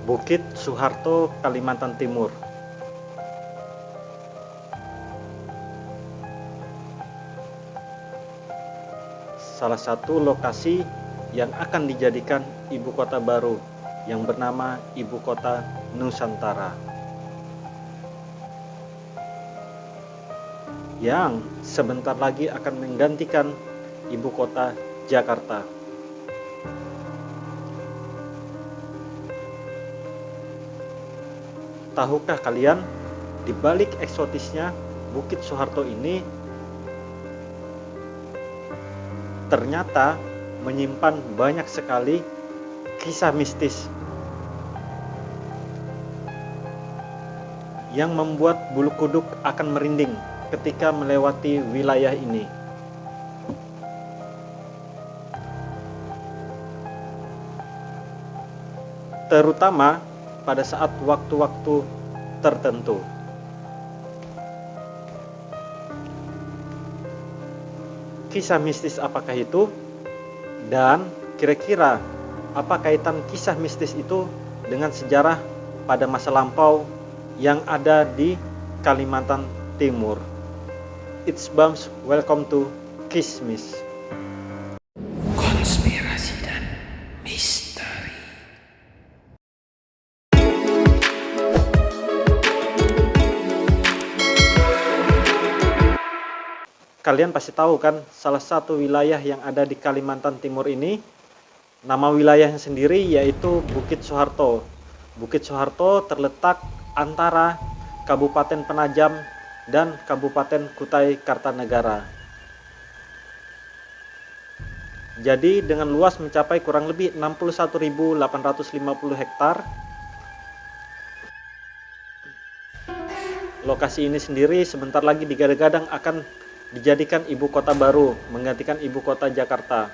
Bukit Soeharto, Kalimantan Timur. Salah satu lokasi yang akan dijadikan ibu kota baru yang bernama Ibu Kota Nusantara, yang sebentar lagi akan menggantikan ibu kota Jakarta. Tahukah kalian, di balik eksotisnya Bukit Soeharto ini ternyata menyimpan banyak sekali kisah mistis yang membuat bulu kuduk akan merinding ketika melewati wilayah ini. Terutama pada saat waktu-waktu tertentu. Kisah mistis apakah itu? Dan kira-kira apa kaitan kisah mistis itu dengan sejarah pada masa lampau yang ada di Kalimantan Timur? It's Bams, welcome to Kismis. Konspirasi dan misteri. Kalian pasti tahu kan, salah satu wilayah yang ada di Kalimantan Timur ini, nama wilayahnya sendiri yaitu Bukit Soeharto. Bukit Soeharto terletak antara Kabupaten Penajam dan Kabupaten Kutai Kartanegara. Jadi dengan luas mencapai kurang lebih 61.850 hektar. Lokasi ini sendiri sebentar lagi digadang-gadang akan dijadikan ibu kota baru, menggantikan ibu kota Jakarta.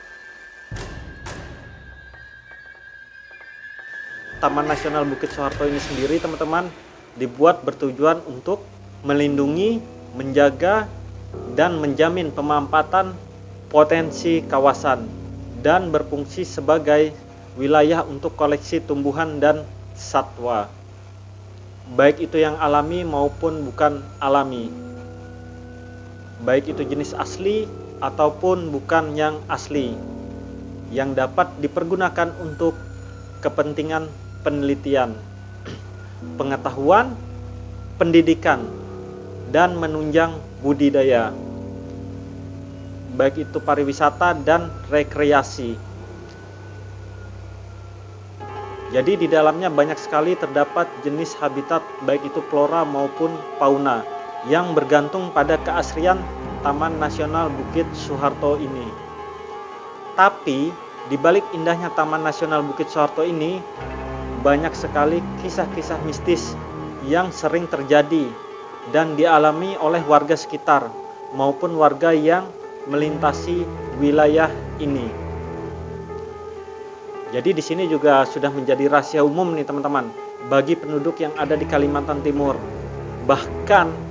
Taman Nasional Bukit Soeharto ini sendiri, teman-teman, dibuat bertujuan untuk melindungi, menjaga, dan menjamin pemampatan potensi kawasan dan berfungsi sebagai wilayah untuk koleksi tumbuhan dan satwa, baik itu yang alami maupun bukan alami, baik itu jenis asli ataupun bukan yang asli, yang dapat dipergunakan untuk kepentingan penelitian, pengetahuan, pendidikan, dan menunjang budidaya, baik itu pariwisata dan rekreasi. Jadi di dalamnya banyak sekali terdapat jenis habitat baik itu flora maupun fauna yang bergantung pada keasrian Taman Nasional Bukit Soeharto ini. Tapi di balik indahnya Taman Nasional Bukit Soeharto ini, banyak sekali kisah-kisah mistis yang sering terjadi dan dialami oleh warga sekitar maupun warga yang melintasi wilayah ini. Jadi di sini juga sudah menjadi rahasia umum nih teman-teman bagi penduduk yang ada di Kalimantan Timur. Bahkan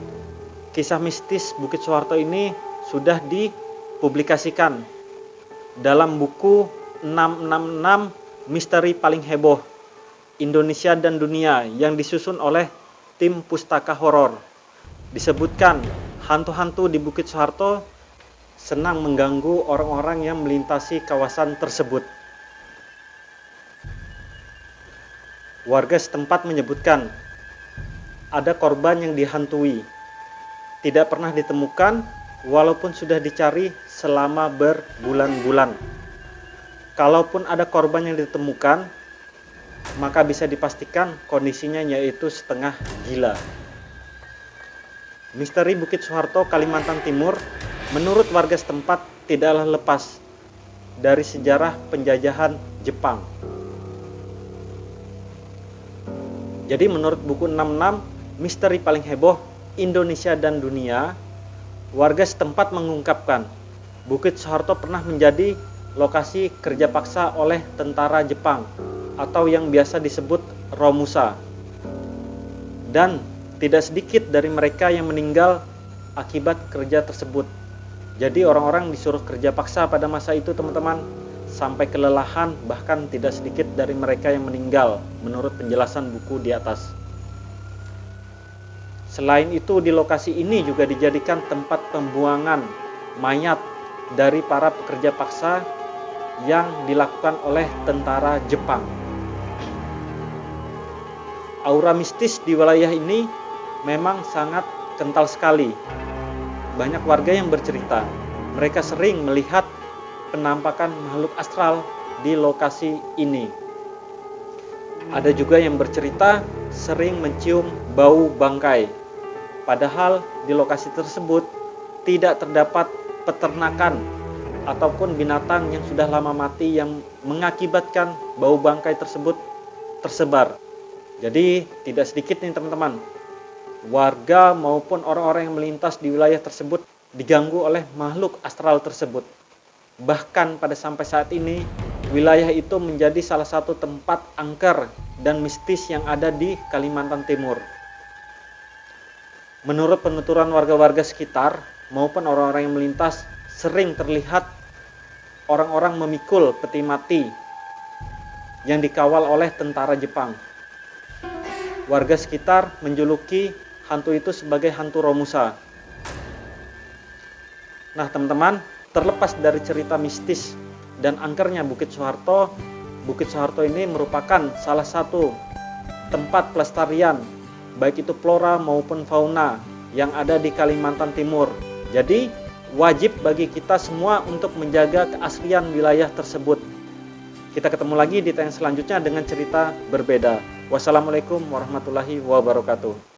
kisah mistis Bukit Soeharto ini sudah dipublikasikan dalam buku 666 Misteri Paling Heboh Indonesia dan Dunia yang disusun oleh tim Pustaka Horor. Disebutkan hantu-hantu di Bukit Soeharto senang mengganggu orang-orang yang melintasi kawasan tersebut. Warga setempat menyebutkan ada korban yang dihantui, tidak pernah ditemukan walaupun sudah dicari selama berbulan-bulan. Kalaupun ada korban yang ditemukan, maka bisa dipastikan kondisinya yaitu setengah gila. Misteri Bukit Soeharto, Kalimantan Timur, menurut warga setempat tidaklah lepas dari sejarah penjajahan Jepang. Jadi menurut buku 66 Misteri Paling Heboh Indonesia dan Dunia, warga setempat mengungkapkan Bukit Soeharto pernah menjadi lokasi kerja paksa oleh tentara Jepang atau yang biasa disebut Romusa. Dan tidak sedikit dari mereka yang meninggal akibat kerja tersebut. Jadi orang-orang disuruh kerja paksa pada masa itu teman-teman, sampai kelelahan, bahkan tidak sedikit dari mereka yang meninggal menurut penjelasan buku di atas. Selain itu, di lokasi ini juga dijadikan tempat pembuangan mayat dari para pekerja paksa yang dilakukan oleh tentara Jepang. Aura mistis di wilayah ini memang sangat kental sekali. Banyak warga yang bercerita, mereka sering melihat penampakan makhluk astral di lokasi ini. Ada juga yang bercerita sering mencium bau bangkai. Padahal di lokasi tersebut tidak terdapat peternakan ataupun binatang yang sudah lama mati yang mengakibatkan bau bangkai tersebut tersebar. Jadi tidak sedikit nih teman-teman, warga maupun orang-orang yang melintas di wilayah tersebut diganggu oleh makhluk astral tersebut. Bahkan pada sampai saat ini, wilayah itu menjadi salah satu tempat angker dan mistis yang ada di Kalimantan Timur. Menurut penuturan warga-warga sekitar maupun orang-orang yang melintas, sering terlihat orang-orang memikul peti mati yang dikawal oleh tentara Jepang. Warga sekitar menjuluki hantu itu sebagai hantu Romusa. Nah teman-teman, terlepas dari cerita mistis dan angkernya Bukit Soeharto ini merupakan salah satu tempat pelestarian baik itu flora maupun fauna yang ada di Kalimantan Timur. Jadi wajib bagi kita semua untuk menjaga keaslian wilayah tersebut. Kita ketemu lagi di tayang selanjutnya dengan cerita berbeda. Wassalamualaikum warahmatullahi wabarakatuh.